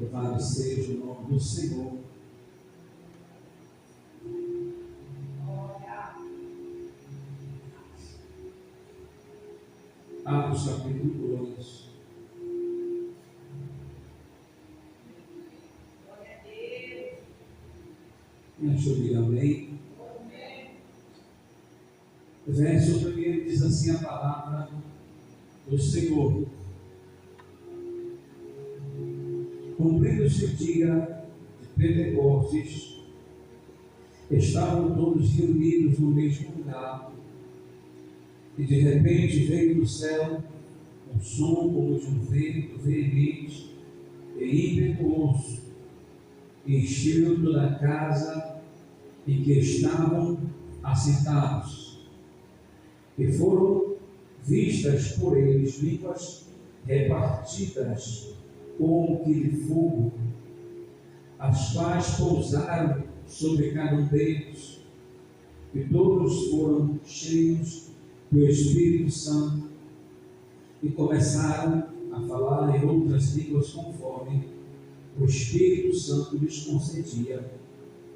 Louvado seja o nome do Senhor. Atos capítulo 2. Me ajude, amém. Verso 1 diz assim a palavra do Senhor. Cumprindo-se o dia de Pentecostes, estavam todos reunidos no mesmo lugar, e de repente veio do céu um som como de um vento veemente e impetuoso, e encheu toda a casa em que estavam assentados, e foram vistas por eles línguas repartidas como que de fogo, as quais pousaram sobre cada um deles, e todos foram cheios do Espírito Santo, e começaram a falar em outras línguas conforme o Espírito Santo lhes concedia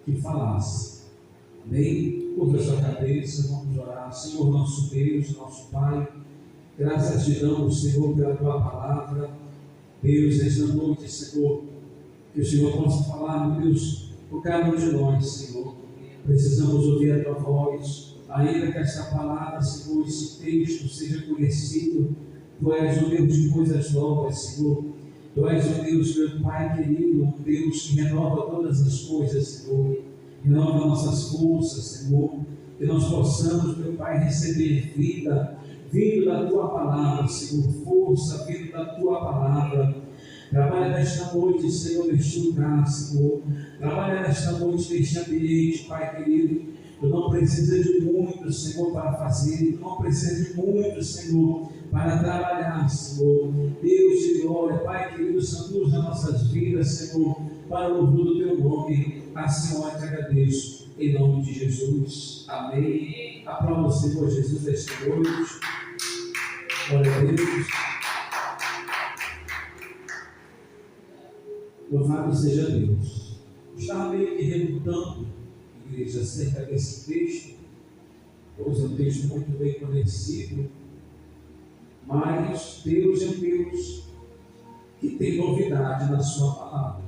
que falasse. Amém? Curva a sua cabeça, vamos orar. Senhor nosso Deus, nosso Pai, graças te damos, Senhor, pela tua palavra. Deus, esta noite, Senhor, que o Senhor possa falar, meu Deus, por cada um de nós, Senhor. Precisamos ouvir a tua voz, ainda que esta palavra, Senhor, esse texto seja conhecido. Tu és o Deus de coisas novas, Senhor. Tu és o Deus, meu Pai querido, um Deus que renova todas as coisas, Senhor. Renova nossas forças, Senhor. Que nós possamos, meu Pai, receber vida, vindo da tua palavra, Senhor. Força, vindo da tua palavra. Trabalha nesta noite, Senhor, neste lugar, Senhor. Trabalha nesta noite, neste ambiente, Pai querido. Tu não precisa de muito, Senhor, para fazer. Tu não precisa de muito, Senhor, para trabalhar, Senhor. Deus de glória, Pai querido, santos as nossas vidas, Senhor, para o louvor do teu nome. Assim eu te agradeço, em nome de Jesus. Amém. Aprova o Senhor Jesus nesta noite. Glória a Deus. Louvado seja Deus. Estava meio que relutando, igreja, acerca desse texto, pois é um texto muito bem conhecido, mas Deus é um Deus que tem novidade na sua palavra.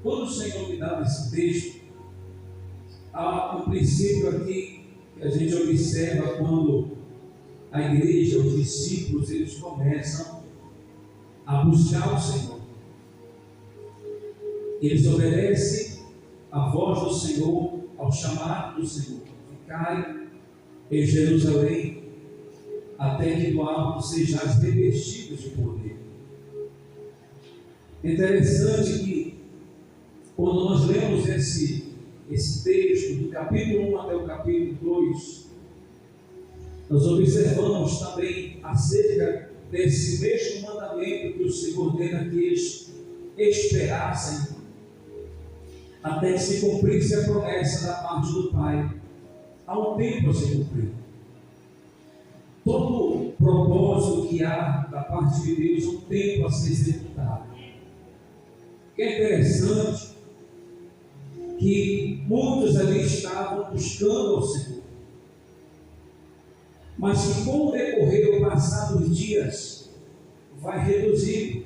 Quando o Senhor me dava esse texto, há um princípio aqui que a gente observa quando a igreja, os discípulos, eles começam a buscar o Senhor. Eles obedecem a voz do Senhor, ao chamado do Senhor. Ficai em Jerusalém, até que do alto sejais revestidos de poder. É interessante que, quando nós lemos esse texto, do capítulo 1 até o capítulo 2, nós observamos também acerca desse mesmo mandamento que o Senhor tem naqueles esperassem até que se cumprisse a promessa da parte do Pai. Há um tempo a se cumprir. Todo propósito que há da parte de Deus, um tempo a ser executado. O que é interessante que muitos ali estavam buscando ao Senhor, mas que com o decorrer do passar dos dias vai reduzindo.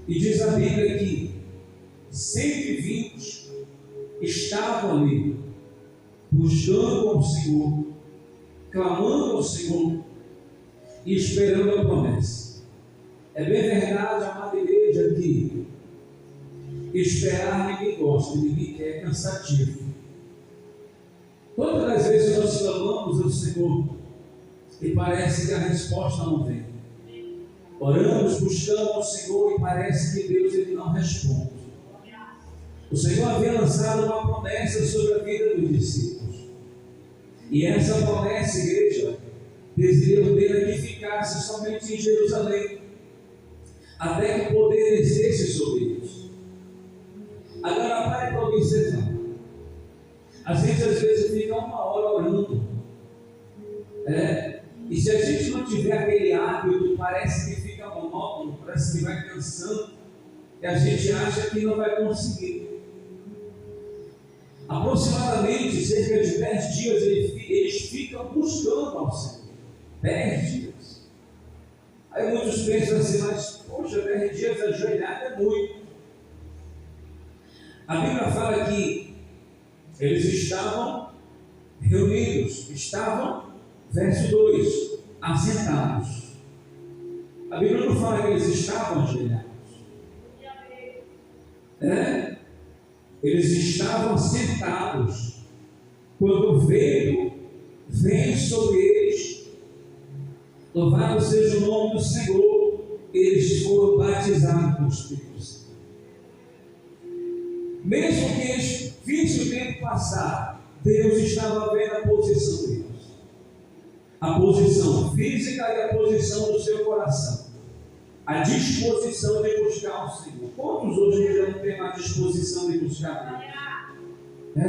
E diz a Bíblia que 120 estavam ali buscando ao Senhor, clamando ao Senhor e esperando a promessa. É bem verdade, amada igreja, que esperar ninguém gosta, ninguém quer, é cansativo. Quantas das vezes nós clamamos ao Senhor e parece que a resposta não vem? Oramos, buscamos ao Senhor e parece que Deus ele não responde. O Senhor havia lançado uma promessa sobre a vida dos discípulos. E essa promessa, igreja, desejou dele que ficasse somente em Jerusalém, até que o poder descesse sobre eles. Agora pare para observar. A gente às vezes fica uma hora orando. E se a gente não tiver aquele hábito, parece que fica monótono. parece que vai cansando, e a gente acha que não vai conseguir. Aproximadamente cerca de 10 dias eles ficam buscando ao Senhor. 10 dias. Aí muitos pensam assim, mas poxa, 10 dias ajoelhado é muito. A Bíblia fala que eles estavam reunidos, verso 2, assentados. A Bíblia não fala que eles estavam ajoelhados. Eles estavam sentados. Quando o vento vem sobre eles, louvado seja o nome do Senhor, eles foram batizados com o Espírito Santo. Mesmo que eles vissem o tempo passar, Deus estava vendo a posição deles. A posição física e a posição do seu coração. A disposição de buscar o Senhor. Quantos hoje em dia não têm mais disposição de buscar Deus?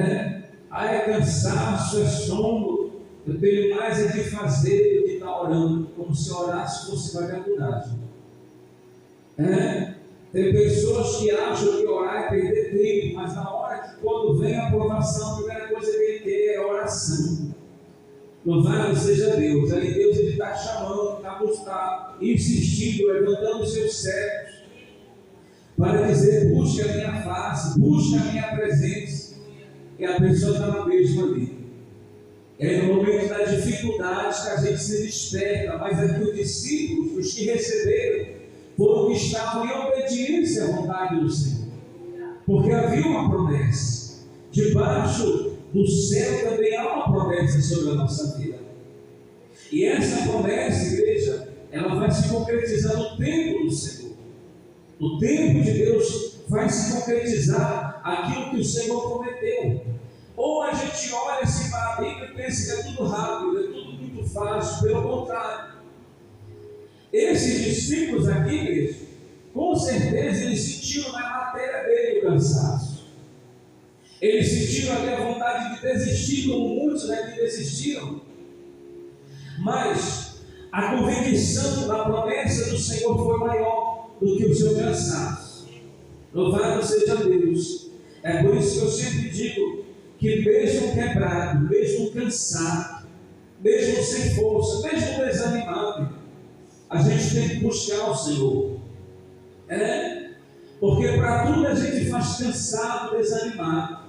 É cansaço, é sono. Eu tenho mais é de fazer do que estar orando, como se orasse fosse vagabundagem. Tem pessoas que acham que orar é perder tempo, mas na hora que quando vem a aprovação, a primeira coisa que ele quer é oração. Louvado seja Deus. Aí Deus está chamando, está insistindo, levantando os seus servos para dizer: busque a minha face, busque a minha presença. E a pessoa está na mesma ali. É no momento da dificuldade que a gente se desperta. Mas aqui os discípulos, os que receberam, foram que estavam em obediência à vontade do Senhor, porque havia uma promessa. Debaixo do céu também há uma promessa sobre a nossa vida, e essa promessa, igreja, ela vai se concretizar no tempo do Senhor. No tempo de Deus vai se concretizar aquilo que o Senhor prometeu. Ou a gente olha assim para a Bíblia e pensa que é tudo rápido, é tudo muito fácil. Pelo contrário, esses discípulos aqui, igreja, com certeza eles sentiram na matéria dele o cansaço. Eles sentiram ali a vontade de desistir, como muitos aqui desistiram. Mas a convicção da promessa do Senhor foi maior do que o seu cansaço. Louvado seja Deus. É por isso que eu sempre digo que mesmo quebrado, mesmo cansado, mesmo sem força, mesmo desanimado, a gente tem que buscar o Senhor. Porque para tudo a gente faz cansado, desanimado.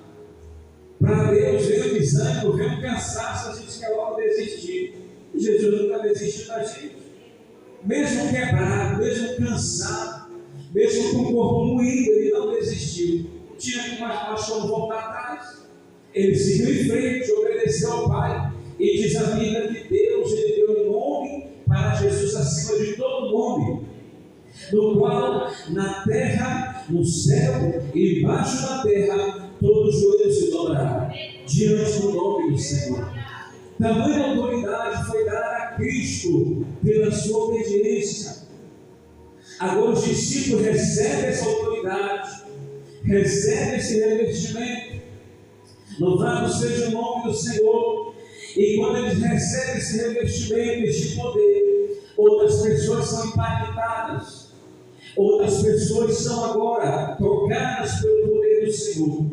Para Deus vem o desânimo, vem o cansaço, a gente quer logo desistir. Jesus nunca desistiu da gente. Mesmo quebrado, mesmo cansado, mesmo com o corpo moído, ele não desistiu. Não tinha que mais paixão voltar atrás. Ele seguiu em frente, obedeceu ao Pai. E diz a Bíblia que Deus, ele deu um nome para Jesus acima de todo nome, no qual na terra, no céu e embaixo da terra, todos os joelhos se dobrarão diante do nome do Senhor. Tamanha autoridade foi dada a Cristo pela sua obediência. Agora os discípulos recebem essa autoridade, recebem esse revestimento. Louvado seja o nome do Senhor. E quando eles recebem esse revestimento, este poder, outras pessoas são impactadas. Outras pessoas são agora tocadas pelo poder do Senhor.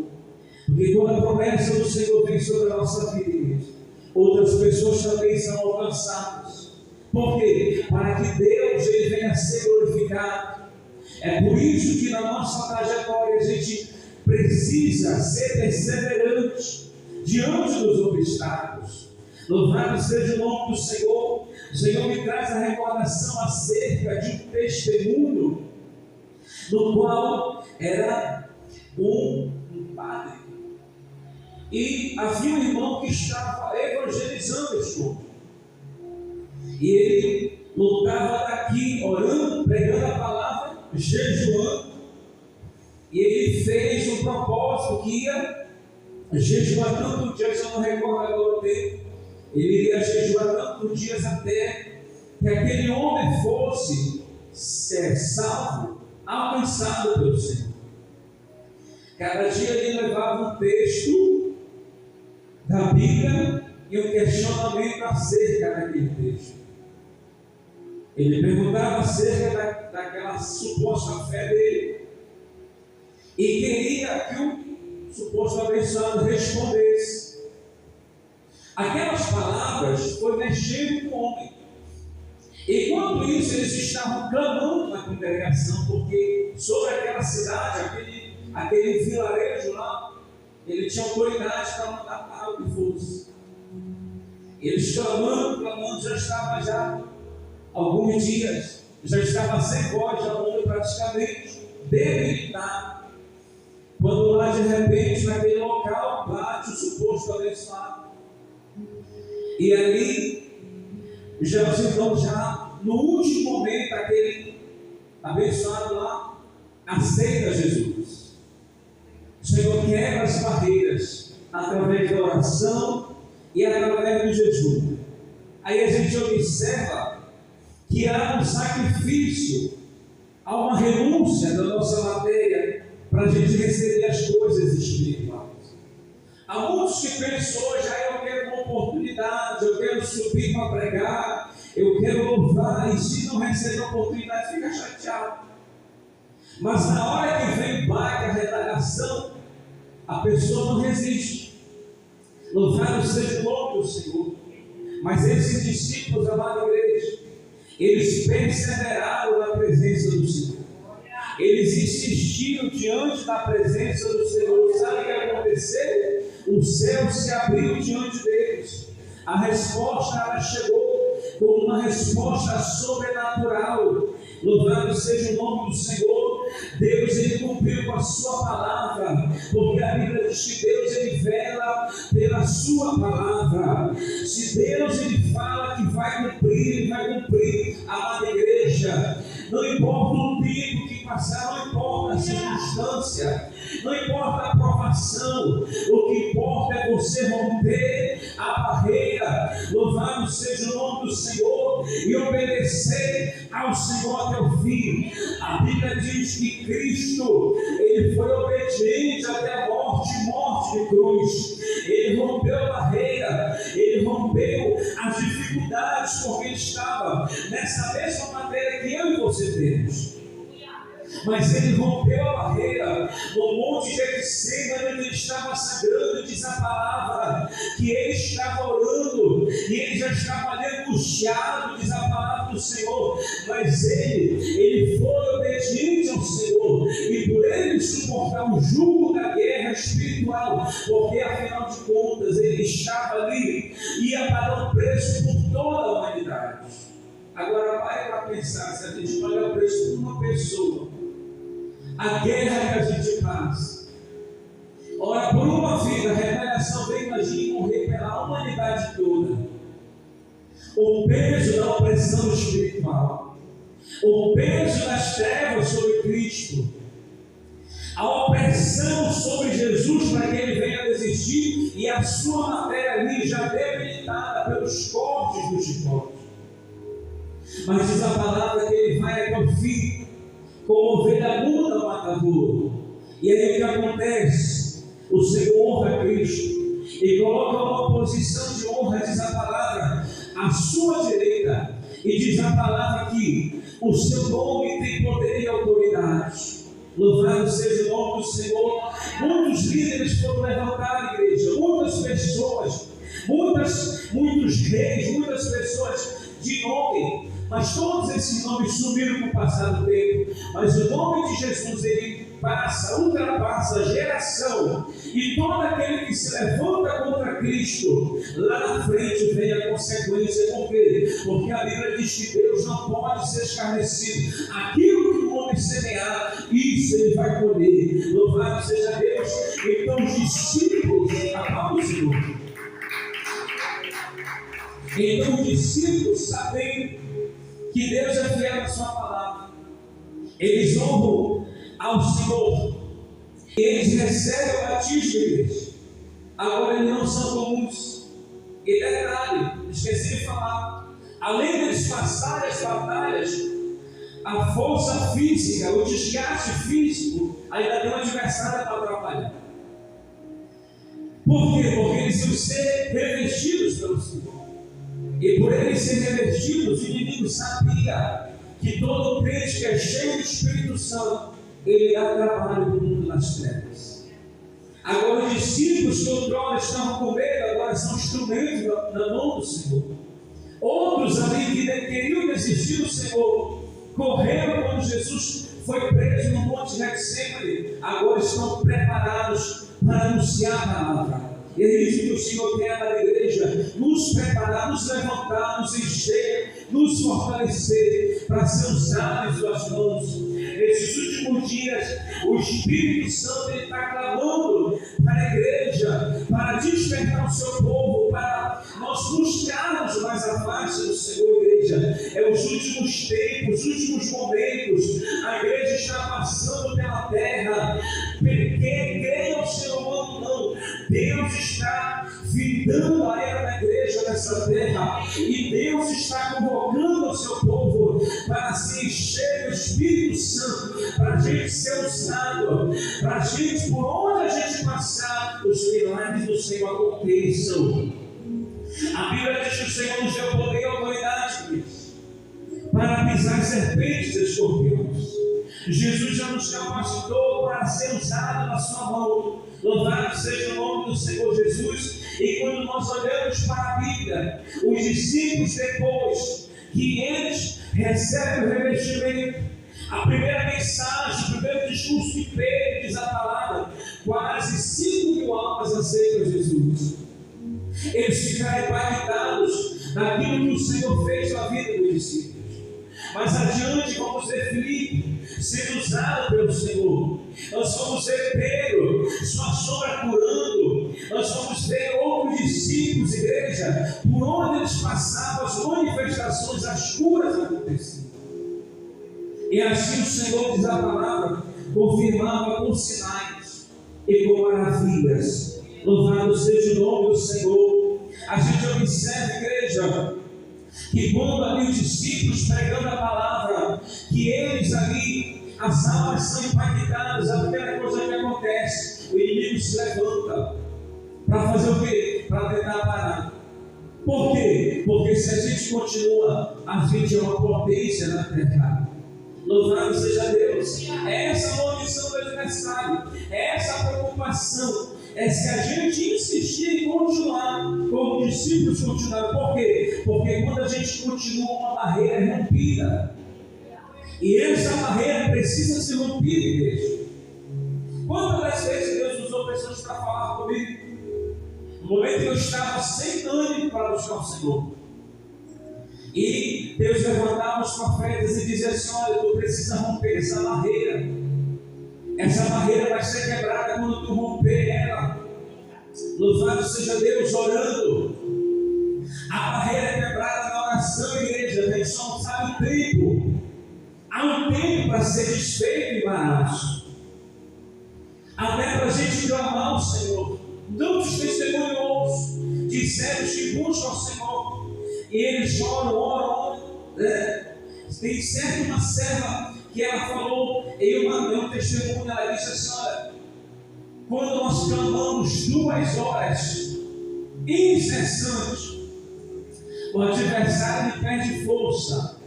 Porque quando a promessa do Senhor vem sobre a nossa vida, outras pessoas também são alcançadas. Por quê? Para que Deus ele venha a ser glorificado. É por isso que na nossa trajetória a gente precisa ser perseverante diante dos obstáculos. Louvado seja o nome do Senhor. O Senhor me traz a recordação acerca de um testemunho no qual era um padre, e havia um irmão que estava evangelizando este povo, e ele lutava daqui, orando, pregando a palavra, jejuando, e ele fez um propósito que ia jejuar tantos dias, eu não recordo agora o tempo, ele iria jejuar tantos dias até que aquele homem fosse salvo, alcançado pelo Senhor. Cada dia ele levava um texto da Bíblia e um questionamento acerca daquele texto. Ele perguntava acerca daquela suposta fé dele e queria que o suposto abençoado respondesse. Aquelas palavras foram mexendo com o homem. Enquanto isso, eles estavam clamando na congregação, porque sobre aquela cidade, aquele vilarejo lá, ele tinha autoridade para mandar para o que fosse. Eles clamando, já estava alguns dias, já estava sem voz, já mundo praticamente debilitado. Quando lá de repente, naquele local, bate o suposto abençoado. E ali, então já no último momento, aquele abençoado lá aceita Jesus. O Senhor quebra as barreiras através da oração e através do jejum. Aí a gente observa que há um sacrifício, há uma renúncia da nossa matéria para a gente receber as coisas espirituais. Há muitos que pensam hoje, eu quero uma oportunidade, eu quero subir para pregar, eu quero louvar, e se não receber a oportunidade, fica chateado. Mas na hora que vem bate a retaliação, a pessoa não resiste. Louvado seja o nome do Senhor. Mas esses discípulos, amada igreja, eles perseveraram na presença do Senhor. Eles insistiram diante da presença do Senhor. Sabe o que aconteceu? O céu se abriu diante deles. A resposta ela chegou como uma resposta sobrenatural. Louvado seja o nome do Senhor. Deus ele cumpriu com a sua palavra, porque a Bíblia diz que Deus ele vela pela sua palavra. Se Deus ele fala que vai cumprir, ele vai cumprir. Amada igreja, não importa o tempo que passar, não importa a circunstância, não importa a provação, o que importa é você romper a barreira. Louvado seja o nome do Senhor e obedecer ao Senhor até o fim. A Bíblia diz que Cristo ele foi obediente até a morte de cruz. Ele rompeu a barreira, ele rompeu as dificuldades, porque ele estava nessa mesma matéria que eu e você temos. Mas ele rompeu a barreira no monte de Getsemane, onde ele estava sangrando, e diz a palavra que ele estava orando e ele já estava ali angustiado, diz a palavra do Senhor. Mas ele foi obediente ao Senhor, e por ele suportar o jugo da guerra espiritual, porque afinal de contas ele estava ali, ia pagar o preço por toda a humanidade. Agora vai para pensar, se a gente pagar o preço por uma pessoa, a guerra que a gente faz, ora, por uma vida, a revelação vem, imagine morrer pela humanidade toda. O peso da opressão espiritual, o peso das trevas sobre Cristo, a opressão sobre Jesus para que ele venha desistir, e a sua matéria ali já debilitada pelos cortes do chicote. Mas diz a palavra que ele vai até o fim, como ovelha muda no matadouro. E aí o que acontece? O Senhor honra Cristo e coloca uma posição de honra, diz a palavra, à sua direita, e diz a palavra que o seu nome tem poder e autoridade. Louvado seja o nome do Senhor. Muitos líderes foram levantados, igreja, muitas pessoas, muitos reis, muitas pessoas de nome, mas todos esses nomes sumiram com o passar do tempo. Mas o nome de Jesus, ele ultrapassa a geração, e todo aquele que se levanta contra Cristo, lá na frente vem a consequência. Por quê? Porque a Bíblia diz que Deus não pode ser escarnecido. Aquilo que o homem semear, isso ele vai colher. Louvado seja Deus. Então os discípulos, acalma o Senhor. Então os discípulos sabem que Deus é fiel à sua palavra, eles honram ao Senhor, eles recebem o batismo deles. Agora eles não são comuns. E detalhe, esqueci de falar, além deles passarem as batalhas, a força física, o desgaste físico, ainda tem um adversário para atrapalhar. Por quê? Porque eles iam ser revestidos pelo Senhor. E por eles serem revestidos, o inimigo sabia que todo crente que é cheio do Espírito Santo, ele dá trabalho no mundo das trevas. Agora, os discípulos que outrora estavam com medo, agora são instrumentos na mão do Senhor. Outros ali que queriam desistir do Senhor, correram quando Jesus foi preso no Monte Getsêmani, agora estão preparados para anunciar a palavra. E é isso que o Senhor quer da igreja: nos preparar, nos levantar, nos encher, nos fortalecer para ser usados em suas mãos. Nesses últimos dias, o Espírito Santo está clamando para a igreja, para despertar o seu povo, para nós buscarmos mais a face do Senhor, igreja. É os últimos tempos, os últimos momentos. A igreja está passando pela terra. Creia o ser humano, não. Deus está findando a era da igreja nessa terra, e Deus está convocando o seu povo para se encher do Espírito Santo, para a gente ser usado, para a gente, por onde a gente passar, os milagres do Senhor aconteçam. A Bíblia diz que o Senhor nos deu poder e autoridade para pisar serpentes e escorpiões. Jesus já nos capacitou para ser usado na sua mão. Louvado seja o nome do Senhor Jesus. E quando nós olhamos para a Bíblia, os discípulos, depois que eles recebem o revestimento, a primeira mensagem, o primeiro discurso de Pedro, diz a palavra, quase 5.000 almas aceitam Jesus. Eles ficaram impactados naquilo que o Senhor fez na vida dos discípulos. Mais adiante, vamos ver Filipe sendo usado pelo Senhor. Nós vamos ver Pedro, sua sombra curando. Nós vamos ver outros discípulos, igreja, por onde eles passavam, as manifestações, as curas aconteciam. E assim o Senhor, diz a palavra, confirmava com sinais e com maravilhas. Louvado seja o nome do Senhor. A gente observa, igreja, que quando ali os discípulos pregando a palavra, que eles ali, as almas são impactadas, a primeira coisa que acontece, o inimigo se levanta para fazer o quê? Para tentar parar. Por quê? Porque se a gente continua, a gente é uma potência na terra. Louvado seja Deus. É essa a missão do adversário, é essa a preocupação. É se a gente insistir em continuar, como os discípulos continuaram. Por quê? Porque quando a gente continua, uma barreira é rompida. E essa barreira precisa ser rompida, igreja. Quantas vezes Deus usou pessoas para falar comigo? No momento que eu estava sem ânimo para buscar o Senhor, e Deus levantava os profetas e dizia assim: olha, tu precisa romper essa barreira. Essa barreira vai ser quebrada quando tu romper ela. Louvado seja Deus, orando. A barreira é quebrada na oração, igreja. A gente só não sabe o tempo. Há um tempo para ser desfeito e barato. Até para a gente clamar ao Senhor. Tantos testemunhos disseram que buscam ao Senhor. E eles oram. Tem certo uma serva que ela falou em um testemunho, ela disse assim: olha, quando nós clamamos 2 horas incessantes, o adversário perde força.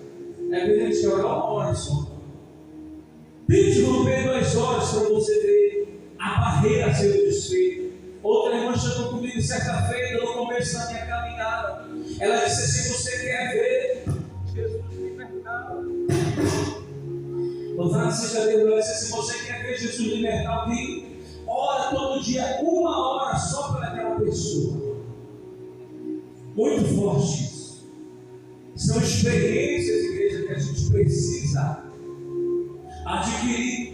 É verdade que orar 1 hora só. Tente romper 2 horas para você ver a barreira sendo desfeita. Outra irmã chegou comigo certa-feira no começo da minha caminhada. Ela disse assim: você quer ver Jesus libertar? Louvado seja Deus. Ela disse assim: você quer ver Jesus libertar alguém? Ora todo dia 1 hora só para aquela pessoa. Muito forte isso. São experiências, igreja, que a gente precisa adquirir.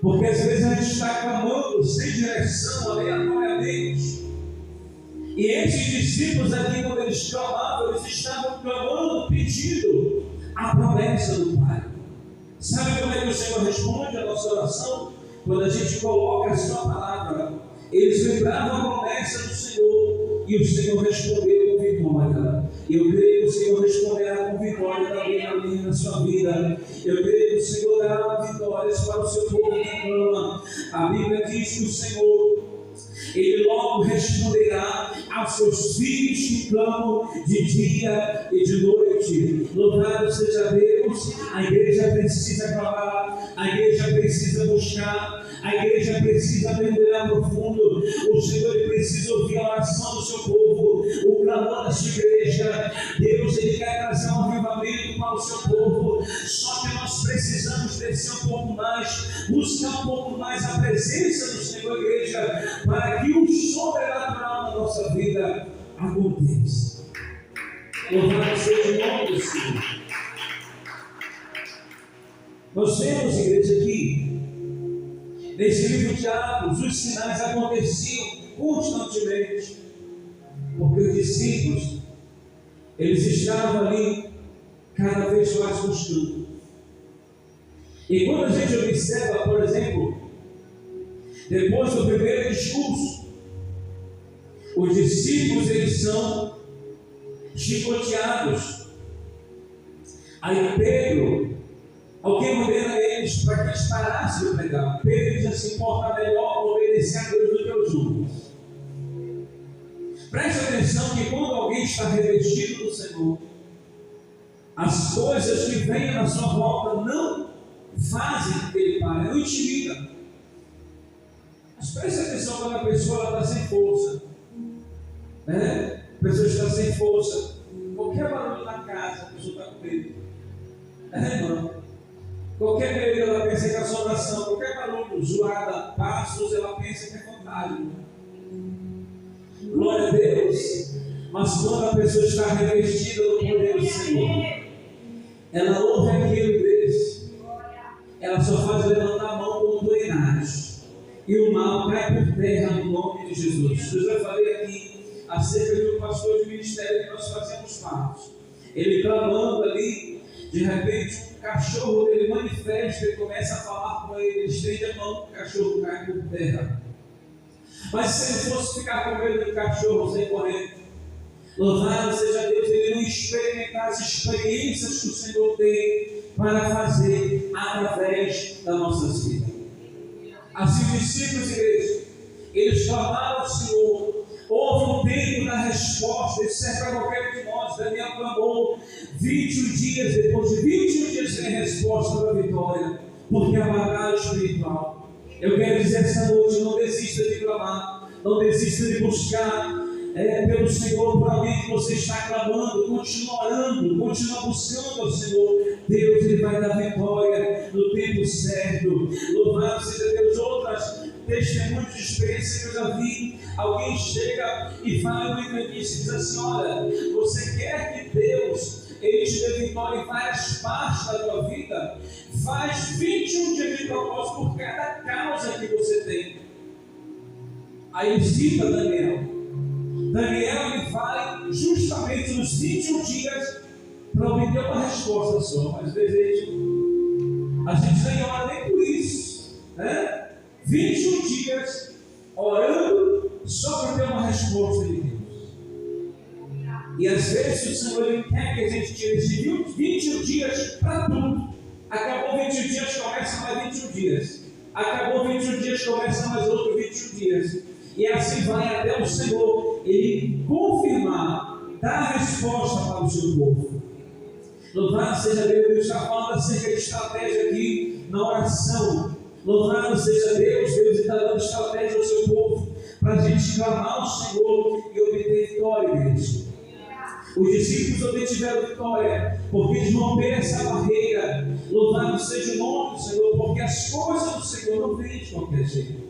Porque às vezes a gente está clamando sem direção, aleatoriamente. E esses discípulos aqui, quando eles clamavam, eles estavam clamando, pedindo a promessa do Pai. Sabe como é que o Senhor responde a nossa oração? Quando a gente coloca a sua palavra. Eles lembravam a promessa do Senhor e o Senhor respondeu com vitória. Eu creio que o Senhor responderá com vitória também na minha, na sua vida. Eu creio que o Senhor dará vitórias para o seu povo que clama. A Bíblia diz que o Senhor, Ele logo responderá aos seus filhos que clamam de dia e de noite. Louvado seja Deus. A igreja precisa clamar, a igreja precisa buscar, a igreja precisa mergulhar profundo. O Senhor precisa ouvir a oração do seu povo, o clamor da sua igreja. Deus, Ele quer trazer um avivamento para o seu povo. Só que nós precisamos descer um pouco mais, buscar um pouco mais a presença do Senhor, igreja, para que o sobrenatural na nossa vida aconteça. Louvado seja o nome do Senhor. Nós vemos, igreja, aqui nesse livro de Atos, os sinais aconteciam constantemente, porque os discípulos, eles estavam ali cada vez mais buscando. E quando a gente observa, por exemplo, depois do primeiro discurso, os discípulos, eles são chicoteados. Aí Pedro, alguém ordena eles para que eles parassem de pregar. Pedro diz assim: importa melhor obedecer a Deus do que aos homens. Preste atenção que quando alguém está revestido do Senhor, as coisas que vêm na sua volta não fazem que ele pare, não intimidam. Mas preste atenção quando a pessoa está sem força, né? A pessoa está sem força, qualquer barulho na casa, a pessoa está com medo, irmão? Qualquer medo, ela pensa que é assombração, qualquer barulho, zoada, passos, ela pensa que é fantasma. Glória a Deus. Mas quando a pessoa está revestida do poder do Senhor, ela ouve aquilo desse, ela só faz levantar a mão com autoridade, e o mal cai por terra no nome de Jesus. Eu já falei aqui acerca de um pastor de ministério que nós fazemos parte. Ele clamando ali, de repente um cachorro dele manifesta e começa a falar com ele, ele estende a mão, o cachorro cai por terra. Mas se ele fosse ficar com medo do cachorro sem correr, louvado seja Deus, ele não experimentar as experiências que o Senhor tem para fazer através das nossas vidas. Assim, os discípulos, igreja, eles clamaram ao Senhor. Houve um tempo da resposta. Isso serve para qualquer um de nós. Daniel clamou 21 dias. Depois de 21 dias sem resposta da vitória, porque a batalha espiritual. Eu quero dizer essa noite: não desista de clamar, não desista de buscar pelo Senhor, por alguém que você está clamando. Continua orando, continua buscando ao Senhor. Deus, Ele vai dar vitória no tempo certo. Louvado seja Deus. Outras testemunhos de experiência que eu já vi, alguém chega e fala no entrevista e diz assim: olha, você quer que Deus Ele te dê vitória em várias partes da tua vida? Faz 21 dias de propósito por cada causa que você tem. Aí ele cita Daniel. Daniel, ele vai justamente nos 21 dias para obter uma resposta só. Mas desejo, a gente nem ora nem por isso, né? 21 dias orando só para ter uma resposta de Deus. E às vezes o Senhor, Ele quer que a gente tire esses 21 dias para tudo. Acabou 21 dias, começa mais 21 dias. Acabou 21 dias, começa mais outros 21 dias. E assim vai até o Senhor, Ele confirmar, dar a resposta para o seu povo. Louvado seja Deus. Deus está falando acerca de estratégia aqui na oração. Louvado seja Deus. Deus está dando estratégia ao seu povo para a gente clamar ao Senhor e obter vitória, igreja. Os discípulos obtiveram vitória porque eles romperam essa barreira. Louvado seja o nome do Senhor, porque as coisas do Senhor não vêm de qualquer jeito.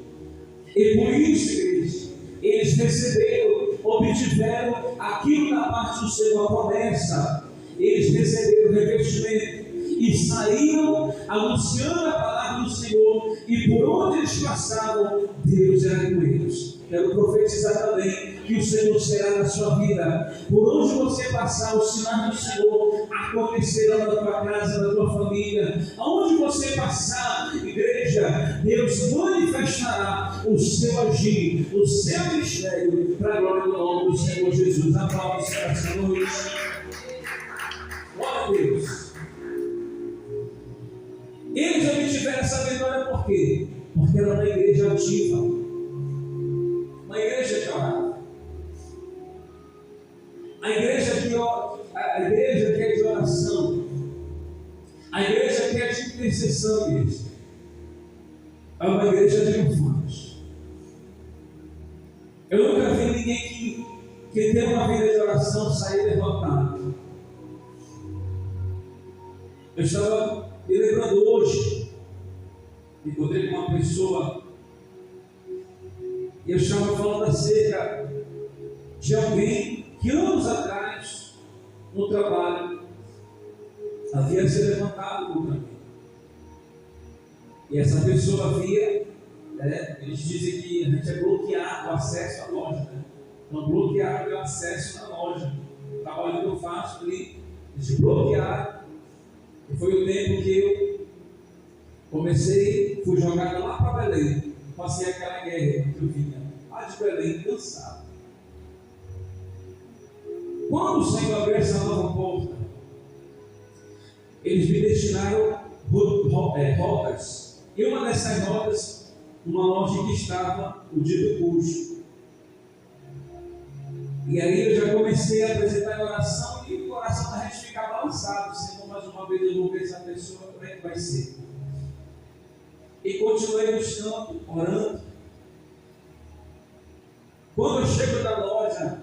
E por isso, igreja, eles receberam, obtiveram aquilo da parte do Senhor, a promessa. Eles receberam o revestimento e saíram anunciando a palavra do Senhor, e por onde eles passavam, Deus era com eles. Quero profetizar também que o Senhor será na sua vida. Por onde você passar, os sinais do Senhor acontecerão na tua casa, na tua família. Aonde você passar, igreja, Deus manifestará o seu agir, o seu ministério, para a glória do nome do Senhor Jesus. Aplausos para essa noite. Glória a Deus. Eles obtiveram essa vitória por quê? Porque era uma igreja ativa, uma igreja que orava. A igreja que é de oração, a igreja que é de intercessão, igreja, é uma igreja triunfante. Eu nunca vi ninguém que tem uma vida de oração sair derrotado. Eu estava me lembrando hoje, encontrei com uma pessoa e eu estava falando acerca de alguém que anos atrás, no trabalho, havia se levantado contra mim. E essa pessoa havia, eles dizem que a gente é bloqueado o acesso à loja, né? Então, bloquearam o acesso na loja. O trabalho que eu faço ali, eles bloquearam. E foi o tempo que eu fui jogado lá para Belém. Passei aquela guerra que eu vinha lá de Belém, cansado. Quando o Senhor abriu essa nova porta, eles me destinaram rotas. E uma dessas rotas, uma loja que estava o dito custo. E aí eu já comecei a apresentar a oração e o coração da gente fica balançado. Senhor, mais uma vez eu vou ver essa pessoa, como é que vai ser? E continuei buscando, orando. Quando eu chego da loja,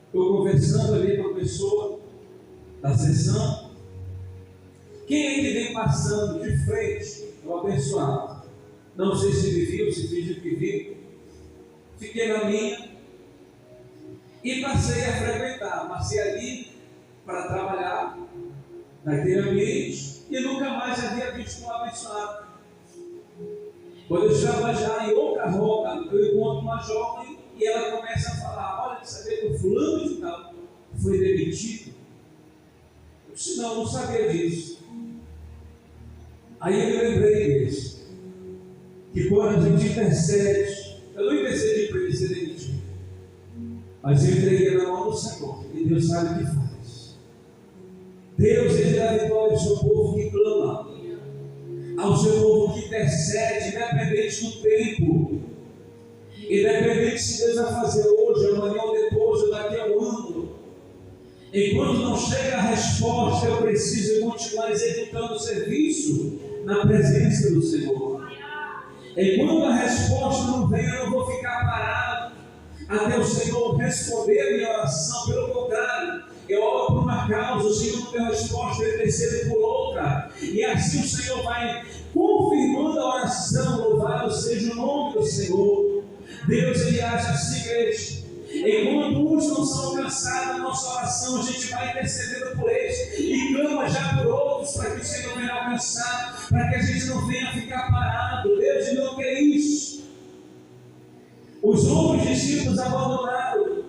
estou conversando ali com a pessoa da sessão. Quem é que vem passando de frente? O abençoado. Não sei se me viu, se fingiu que viu. Fiquei na minha e passei a frequentar. Passei ali para trabalhar naquele ambiente e nunca mais havia visto um abençoado. Quando eu estava já em outra rota, eu encontro uma jovem e ela começa a falar: olha, você vê que o fulano de tal foi demitido? Eu disse: não sabia disso. Aí eu me lembrei disso, que quando a gente intercede, eu não intercedi para ele ser demitido, mas eu entreguei na mão do Senhor, e Deus sabe o que faz. Deus, Ele dá vitória ao seu povo que clama, ao seu povo que intercede, independente do tempo, independente se Deus vai fazer hoje, amanhã ou depois, ou daqui a um ano. Enquanto não chega a resposta, eu preciso continuar executando o serviço na presença do Senhor. Enquanto a resposta não vem, eu não vou ficar parado até o Senhor responder a minha oração. Pelo contrário, eu oro por uma causa, o Senhor não deu resposta, eu intercedo por outra, e assim o Senhor vai confirmando a oração. Louvado seja o nome do Senhor. Deus, Ele age assim, igreja. Enquanto uns não são alcançados na nossa oração, a gente vai intercedendo por eles e clama já por outros, para que o Senhor venha alcançar, para que a gente não venha ficar parado. Deus não quer isso. Os outros discípulos abandonaram,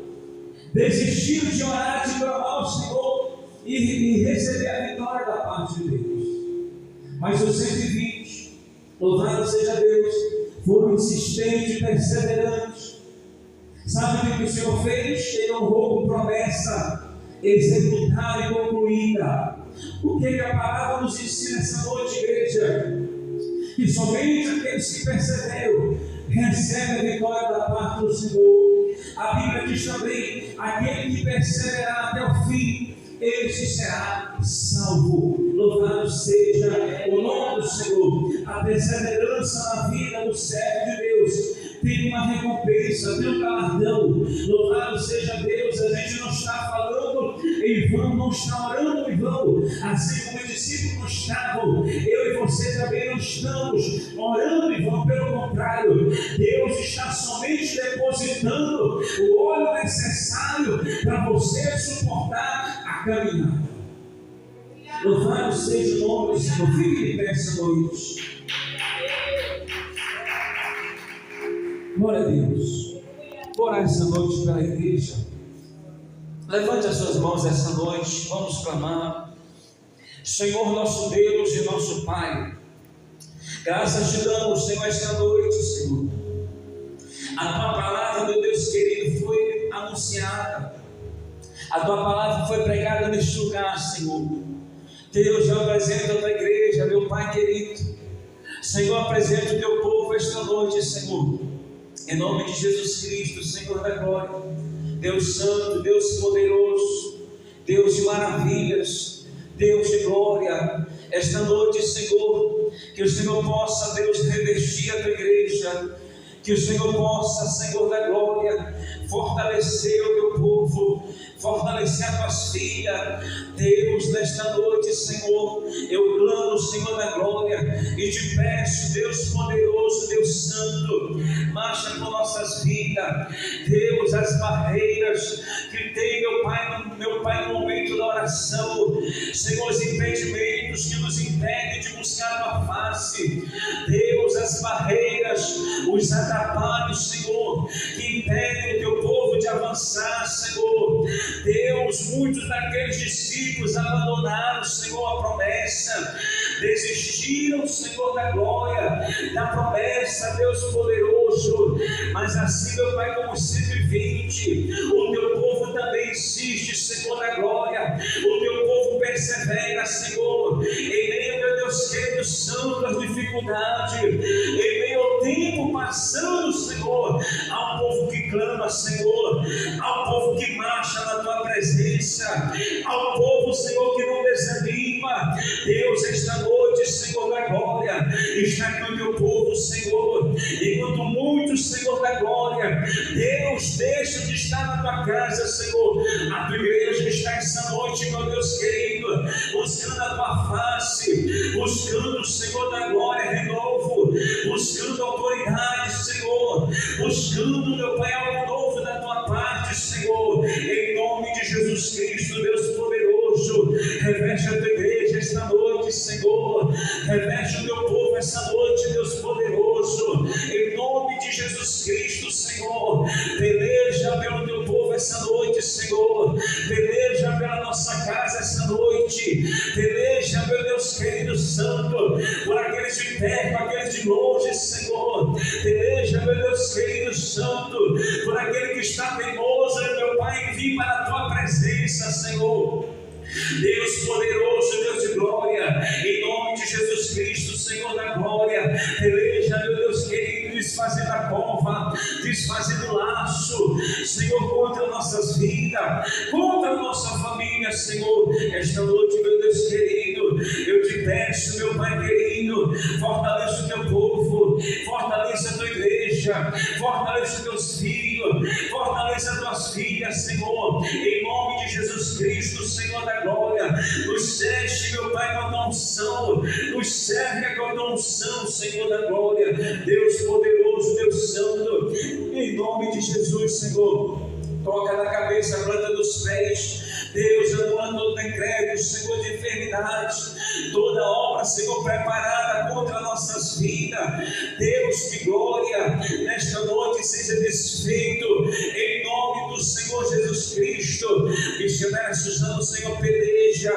desistiram de orar, de clamar ao Senhor e receber a vitória da parte de Deus. Mas os 120, louvado seja Deus, foram insistentes e perseverantes. Sabe o que o Senhor fez? Ele honrou com promessa executada e concluída. O que a palavra nos ensina essa noite, igreja? Que somente aqueles que perseveram recebem a vitória da parte do Senhor. A Bíblia diz também: aquele que perseverar até o fim, este será salvo. Louvado seja o nome do Senhor. A perseverança na vida do servo de Deus tem uma recompensa, tem um galardão. Louvado seja Deus. A gente não está falando em vão, não está orando em vão, assim como os discípulos não estavam. Eu e você também não estamos orando em vão, pelo contrário, Deus está somente depositando o óleo necessário para você suportar a caminhada. Louvado seja o nome do Senhor. Fique de pé essa noite. Glória a Deus. Vou orar essa noite pela igreja. Levante as suas mãos essa noite. Vamos clamar. Senhor nosso Deus e nosso Pai, graças te damos, Senhor, esta noite, Senhor. A tua palavra, meu Deus querido, foi anunciada. A tua palavra foi pregada neste lugar, Senhor. Deus, eu apresento a tua igreja, meu Pai querido. Senhor, apresento o teu povo esta noite, Senhor. Em nome de Jesus Cristo, Senhor da glória, Deus santo, Deus poderoso, Deus de maravilhas, Deus de glória, esta noite, Senhor, que o Senhor possa, Deus, revestir a tua igreja, que o Senhor possa, Senhor da glória, fortalecer o teu povo, fortalecer as tuas filhas, Deus, nesta noite, Senhor, eu clamo, Senhor da glória, e te peço, Deus poderoso, Deus santo, marcha por nossas vidas, Deus, as barreiras que tem, meu Pai, no momento da oração, Senhor, os impedimentos que nos impedem de buscar a tua face, Deus, as barreiras, os atrapalhos, Senhor, que impedem o teu povo de avançar, Senhor, Deus, muitos daqueles discípulos abandonaram, Senhor, a promessa, desistiram, Senhor da glória, da promessa, Deus poderoso, mas assim, meu Pai, como 120, o teu povo também insiste, Senhor da glória, o teu povo persevera, Senhor, em meio, meu Deus querido santo, das dificuldades, em meio ao tempo passando, Senhor, há um povo que clama, Senhor, há um povo que marcha na tua presença, há um povo, Senhor, que não desanima, Deus, esta noite, Senhor da glória, está aqui o teu povo, Senhor, enquanto muitos, Senhor da glória, Deus, deixa de estar na tua casa, Senhor, a tua igreja está essa noite, meu Deus querido, buscando a tua face, buscando, Senhor da glória, renovo, buscando autoridade, Senhor, buscando, meu Pai, algo novo da tua parte, Senhor, em nome de Jesus Cristo, Deus poderoso, reveste a tua igreja esta noite, Senhor, reveste o teu povo esta noite, Deus poderoso, em nome de Jesus Cristo, Senhor, peleja pelo teu povo essa noite, Senhor, peleja pela nossa casa essa noite, peleja, meu Deus querido santo, por aqueles de perto, aqueles de longe, Senhor, peleja, meu Deus querido santo, por aquele que está teimoso, meu Pai, vir para a tua presença, Senhor, Deus poderoso, Deus de glória, em nome de Jesus Cristo, Senhor da glória, peleja, meu Deus querido, desfazendo a cova, desfazendo o laço, Senhor, contra nossas vidas, contra a nossa família, Senhor, esta noite, meu Deus querido, eu te peço, meu Pai querido, fortaleça o teu povo, fortaleça a tua igreja, fortaleça os teus filhos, fortaleça as tuas filhas, Senhor, em nome de Jesus Cristo, Senhor da glória, nos serve, meu Pai, com a tua unção, nos serve com a tua unção, Senhor da glória, Deus poderoso, Deus santo, em nome de Jesus, Senhor, toca na cabeça, a planta dos pés, Deus, anulando todo decreto, Senhor, de enfermidades, toda obra, Senhor, preparada contra nossas vidas, Deus de glória, nesta noite seja desfeito, em nome do Senhor Jesus Cristo, que estiver usando, Senhor, peleja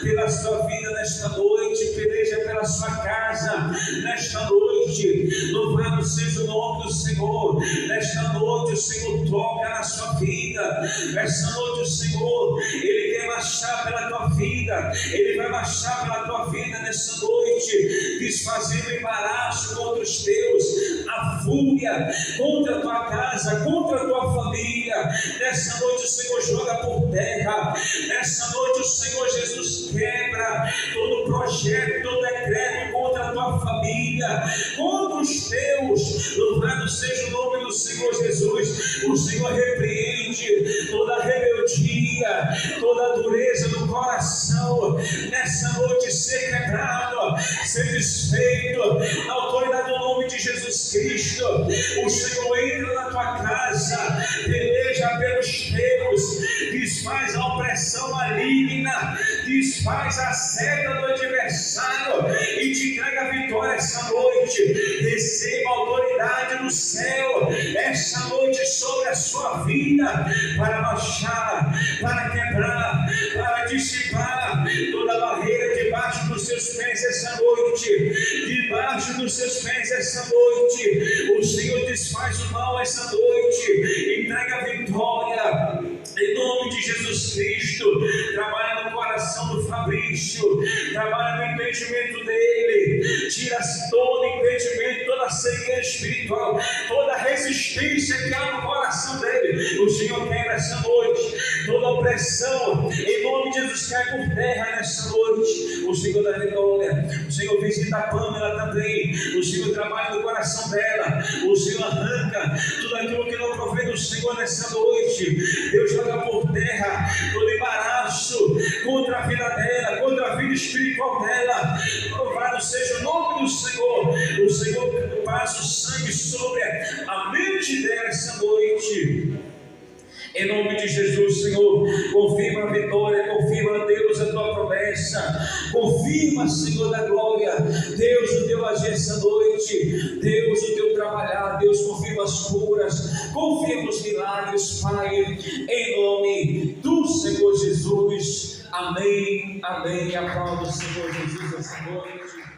pela sua vida nesta noite, peleja pela sua casa, nesta noite, louvado seja o nome do Senhor, nesta noite o Senhor toca na sua vida, nesta noite o Senhor, Ele quer marchar pela tua vida, Ele vai marchar pela tua vida nessa noite, desfazendo o embaraço contra os teus, a fúria contra a tua casa, contra a tua família, nessa noite o Senhor joga por terra, nessa noite o Senhor Jesus quebra todo projeto, todo decreto contra a tua família, contra os teus, louvado seja o nome do Senhor Jesus, o Senhor repreende toda rebeldia, toda dureza do coração, nessa noite ser quebrado, ser desfeito, na autoridade do nome de Jesus Cristo, o Senhor entra na tua casa, peleja pelos teus, desfaz a opressão maligna, desfaz a seta do adversário e te entrega a vitória essa noite, receba a autoridade do céu, essa noite sobre a sua vida, para marchar, para quebrar, para dissipar toda barreira debaixo dos seus pés essa noite, debaixo dos seus pés essa noite, o Senhor desfaz o mal essa noite, entrega a vitória, em nome de Jesus Cristo, trabalha no coração do Fabrício, trabalha no impedimento dele, tira todo impedimento, toda cegueira espiritual, toda resistência resistência que há no coração dele. O Senhor quebra essa noite toda opressão, em nome de Jesus, cai por terra nessa noite. O Senhor da vitória, o Senhor visita a Pâmela também, o Senhor trabalha no coração dela, o Senhor arranca tudo aquilo que não provém do Senhor nessa noite. Deus joga por terra todo embaraço contra a vida dela, contra a vida espiritual dela. Louvado seja o nome do Senhor. O Senhor passa o sangue sobre a mente dela essa noite. Em nome de Jesus, Senhor, confirma a vitória, confirma, Deus, a tua promessa, confirma, Senhor da glória, Deus, o teu agir essa noite, Deus, o teu trabalhar, Deus, confirma as curas, confirma os milagres, Pai, em nome do Senhor Jesus, amém, amém. Aplauda o Senhor Jesus essa noite.